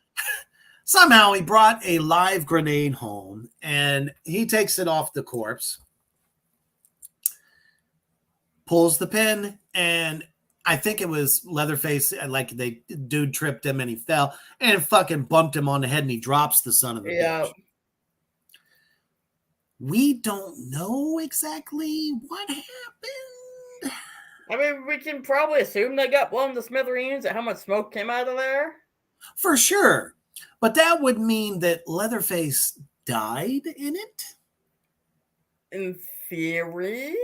S2: somehow he brought a live grenade home, and he takes it off the corpse, pulls the pin, and I think it was Leatherface, like dude tripped him and he fell and fucking bumped him on the head, and he drops the son of a bitch. We don't know exactly what happened.
S1: I mean, we can probably assume they got blown to smithereens at how much smoke came out of there.
S2: For sure. But that would mean that Leatherface died in it?
S1: In theory.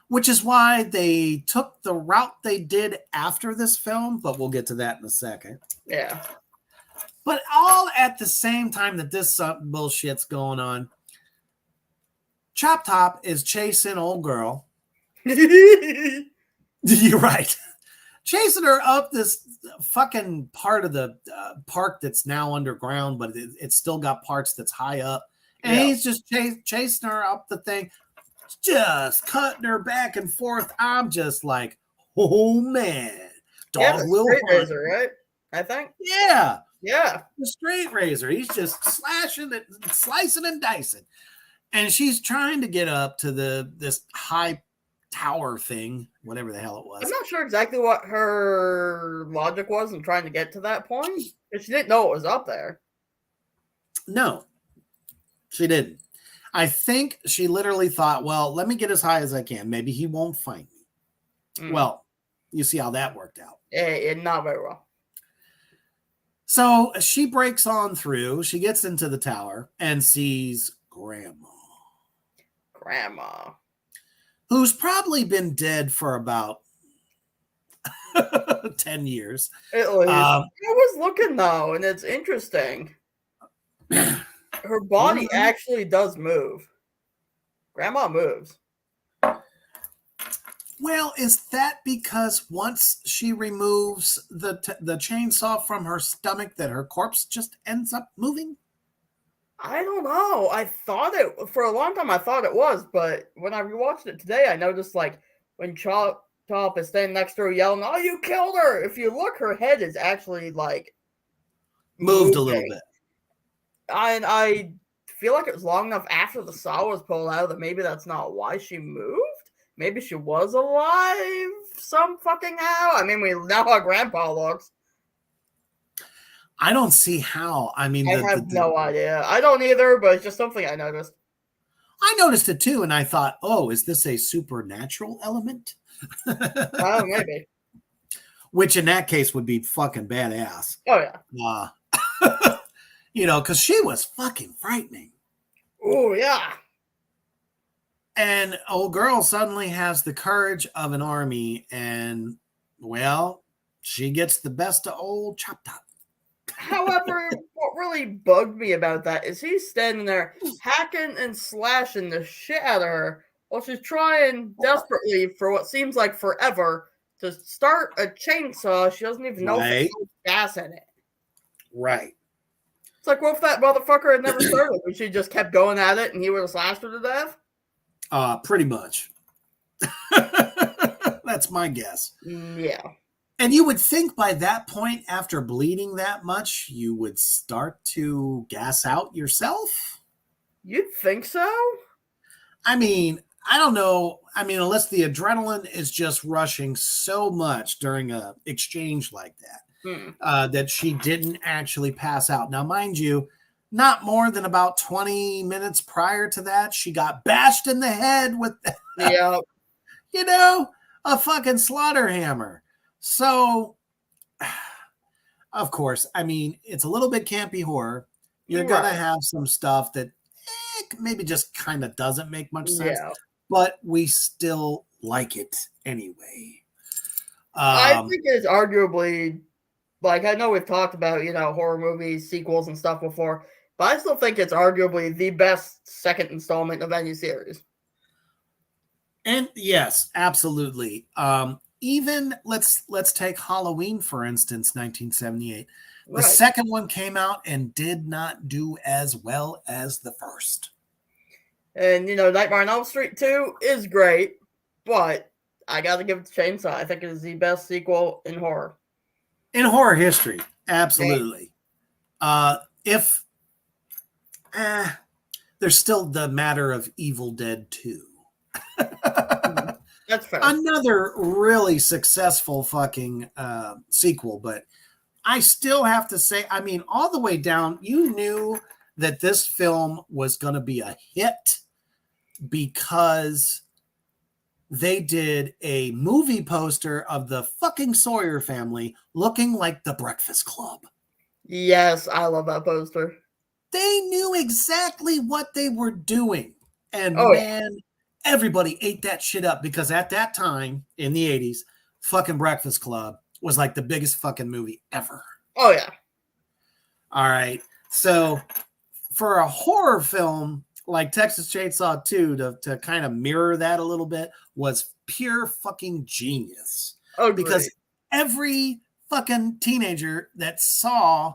S2: Which is why they took the route they did after this film, but we'll get to that in a second.
S1: Yeah.
S2: But all at the same time that this bullshit's going on, Chop Top is chasing old girl. You're right. Chasing her up this fucking part of the park that's now underground, but it's still got parts that's high up. And he's just chasing her up the thing, just cutting her back and forth. I'm just like, oh man.
S1: Dog will straight razor, right? I think.
S2: Yeah.
S1: Yeah.
S2: The straight razor. He's just slashing it, slicing and dicing. And she's trying to get up to this high tower thing, whatever the hell it was.
S1: I'm not sure exactly what her logic was in trying to get to that point. If she didn't know it was up there.
S2: No, she didn't. I think she literally thought, well, let me get as high as I can. Maybe he won't find me. Well, you see how that worked out.
S1: Not very well.
S2: So she breaks on through. She gets into the tower and sees Grandma. Who's probably been dead for about 10 years.
S1: I was looking, though, and it's interesting. Her body actually does move. Grandma moves.
S2: Well, is that because once she removes the chainsaw from her stomach that her corpse just ends up moving?
S1: I don't know. I thought it for a long time. I thought it was, but when I rewatched it today, I noticed like when Chop is standing next to her yelling, "Oh, you killed her!" If you look, her head is actually like
S2: moved a little bit.
S1: And I feel like it was long enough after the saw was pulled out that maybe that's not why she moved. Maybe she was alive some fucking how. I mean, we know how Grandpa looks.
S2: I don't see how. I mean,
S1: I have no idea. I don't either, but it's just something I noticed.
S2: I noticed it too, and I thought, oh, is this a supernatural element?
S1: Oh, maybe.
S2: Which in that case would be fucking badass.
S1: Oh, yeah.
S2: Because she was fucking frightening.
S1: Oh, yeah.
S2: And old girl suddenly has the courage of an army, and, well, she gets the best of old Chop Top.
S1: However, what really bugged me about that is he's standing there hacking and slashing the shit out of her while she's trying desperately for what seems like forever to start a chainsaw. She doesn't even know if there's gas in it.
S2: Right.
S1: It's like, what if that motherfucker had never started and she just kept going at it and he would have slashed her to death?
S2: Pretty much. That's my guess.
S1: Yeah.
S2: And you would think by that point, after bleeding that much, you would start to gas out yourself?
S1: You'd think so?
S2: I mean, I don't know. I mean, unless the adrenaline is just rushing so much during an exchange like that, that she didn't actually pass out. Now, mind you, not more than about 20 minutes prior to that, she got bashed in the head with, a fucking slaughter hammer. So, of course, I mean, it's a little bit campy horror. You're going to have some stuff that maybe just kind of doesn't make much sense, but we still like it anyway.
S1: I think it's arguably, like, I know we've talked about, horror movies, sequels and stuff before, but I still think it's arguably the best second installment of any series.
S2: And yes, absolutely. Even let's take Halloween, for instance, 1978. The second one came out and did not do as well as the first.
S1: And, Nightmare on Elm Street 2 is great, but I got to give it to Chainsaw. I think it is the best sequel in horror.
S2: In horror history, absolutely. There's still the matter of Evil Dead 2.
S1: That's fair.
S2: Another really successful fucking sequel, but I still have to say, I mean, all the way down, you knew that this film was going to be a hit because they did a movie poster of the fucking Sawyer family looking like the Breakfast Club.
S1: Yes, I love that poster.
S2: They knew exactly what they were doing. And
S1: Oh,
S2: man, everybody ate that shit up because at that time in the 80s, fucking Breakfast Club was like the biggest fucking movie ever.
S1: oh yeah.
S2: All right. So for a horror film like Texas Chainsaw 2 to kind of mirror that a little bit was pure fucking genius.
S1: Oh,
S2: because every fucking teenager that saw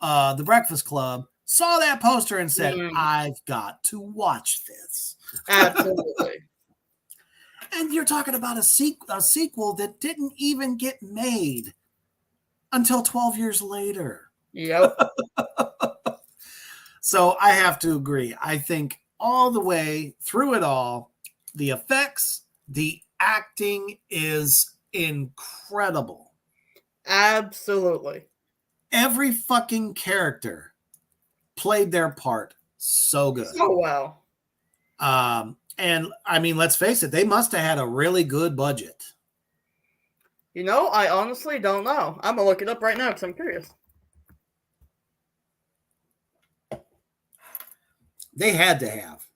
S2: The Breakfast Club saw that poster and said, I've got to watch this.
S1: Absolutely.
S2: And you're talking about a sequel that didn't even get made until 12 years later.
S1: Yep.
S2: So I have to agree. I think all the way through it all, the effects, the acting is incredible.
S1: Absolutely.
S2: Every fucking character played their part so good.
S1: So well.
S2: And I mean, let's face it, they must have had a really good budget.
S1: You know, I honestly don't know. I'm gonna look it up right now because I'm curious.
S2: They had to have.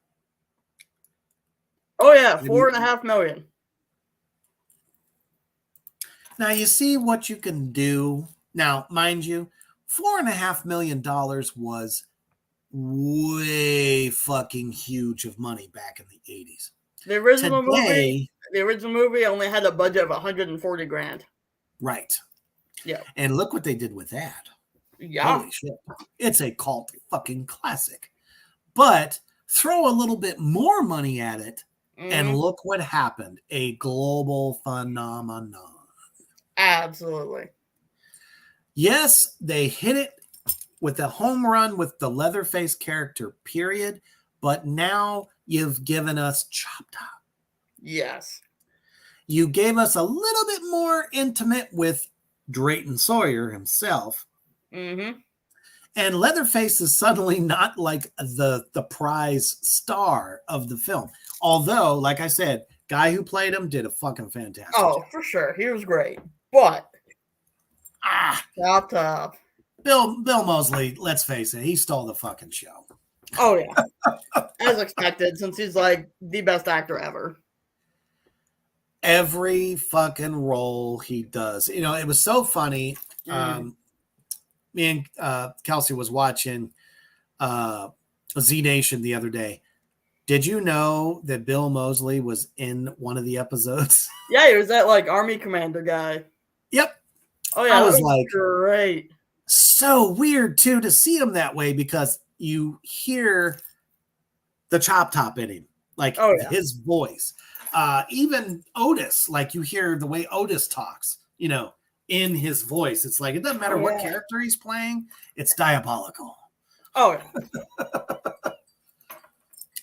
S1: Oh yeah, $4.5 million.
S2: Now you see what you can do. Now, mind you, $4.5 million was way fucking huge of money back in the 80s.
S1: The original movie only had a budget of 140 grand.
S2: Right.
S1: Yeah.
S2: And look what they did with that.
S1: Yeah.
S2: Holy shit. It's a cult fucking classic. But throw a little bit more money at it, and look what happened. A global phenomenon.
S1: Absolutely.
S2: Yes, they hit it with a home run with the Leatherface character, period. But now you've given us Chop Top.
S1: Yes.
S2: You gave us a little bit more intimate with Drayton Sawyer himself. And Leatherface is suddenly not like the prize star of the film. Although, like I said, guy who played him did a fucking fantastic job.
S1: For sure. He was great. But Chop Top.
S2: Bill Moseley, let's face it, he stole the fucking show.
S1: Oh yeah. As expected, since he's like the best actor ever.
S2: Every fucking role he does. You know, it was so funny. Me and Kelsey was watching Z Nation the other day. Did you know that Bill Moseley was in one of the episodes?
S1: Yeah, he was that like army commander guy.
S2: Yep.
S1: Oh yeah,
S2: I was like,
S1: great.
S2: So weird too to see him that way because you hear the Chop Top in him, like his voice. Even Otis, like you hear the way Otis talks, you know, in his voice. It's like, it doesn't matter what character he's playing. It's diabolical.
S1: Oh, yeah.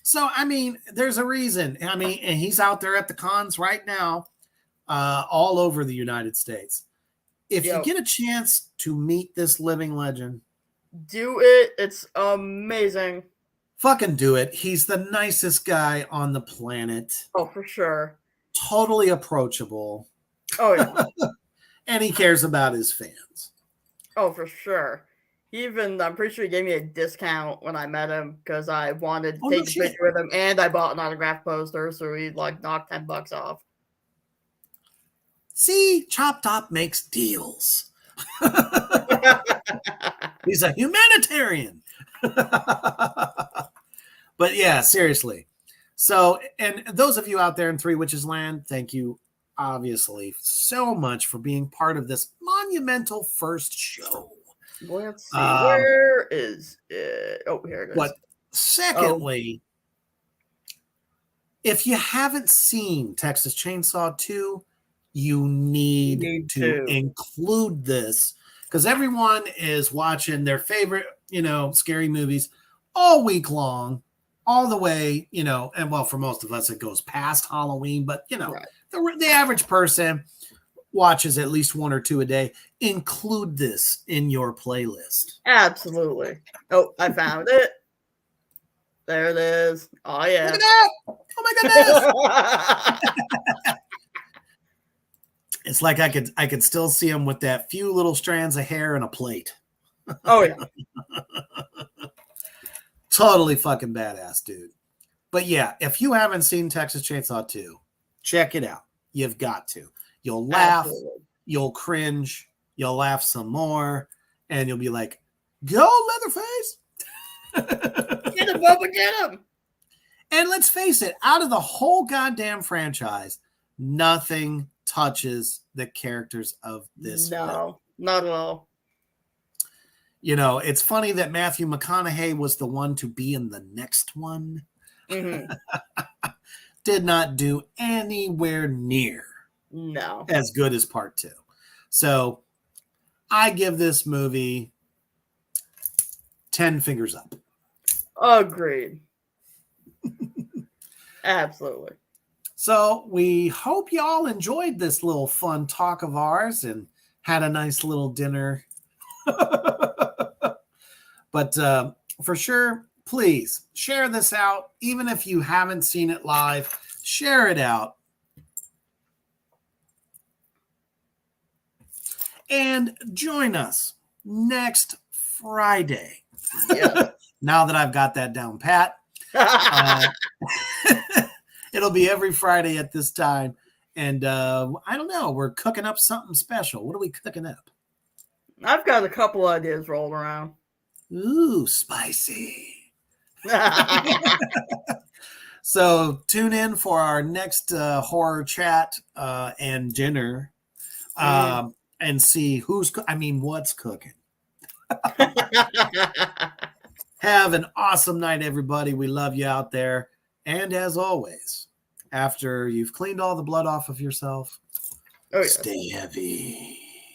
S2: So, I mean, there's a reason. I mean, and he's out there at the cons right now, all over the United States. If you get a chance to meet this living legend,
S1: do it. It's amazing.
S2: Fucking do it. He's the nicest guy on the planet.
S1: Oh, for sure.
S2: Totally approachable.
S1: Oh, yeah.
S2: And he cares about his fans.
S1: Oh, for sure. I'm pretty sure he gave me a discount when I met him because I wanted to take a picture with him, and I bought an autograph poster, so he like knocked $10 off.
S2: See, Chop Top makes deals. He's a humanitarian. But yeah, seriously. So, and those of you out there in Three Witches Land, thank you obviously so much for being part of this monumental first show.
S1: Let's see. Where is it? Oh, here it is.
S2: But secondly, if you haven't seen Texas Chainsaw 2, you need to include this because everyone is watching their favorite, you know, scary movies all week long, all the way, you know, and well, for most of us, it goes past Halloween, but you know, the average person watches at least one or two a day. Include this in your playlist.
S1: Absolutely. Oh, I found it. There it is. Oh yeah.
S2: Look at that. Oh my goodness. It's like I could still see him with that few little strands of hair and a plate.
S1: Oh yeah.
S2: Totally fucking badass, dude. But yeah, if you haven't seen Texas Chainsaw 2, check it out. You've got to. You'll laugh,
S1: Absolutely.
S2: you'll cringe, you'll laugh some more, and you'll be like, go Leatherface.
S1: Get him, Bubba, get him.
S2: And let's face it, out of the whole goddamn franchise, nothing touches the characters of this film.
S1: No, not at all.
S2: You know, it's funny that Matthew McConaughey was the one to be in the next one.
S1: Mm-hmm.
S2: Did not do anywhere near as good as part 2. So I give this movie 10 fingers up.
S1: Agreed. Absolutely.
S2: So we hope y'all enjoyed this little fun talk of ours and had a nice little dinner. But for sure, please share this out. Even if you haven't seen it live, share it out. And join us next Friday.
S1: Yeah.
S2: Now that I've got that down pat. It'll be every Friday at this time. And I don't know. We're cooking up something special. What are we cooking up?
S1: I've got a couple ideas rolling around.
S2: Ooh, spicy. So tune in for our next horror chat and dinner and see what's cooking. Have an awesome night, everybody. We love you out there. And as always, after you've cleaned all the blood off of yourself, stay heavy.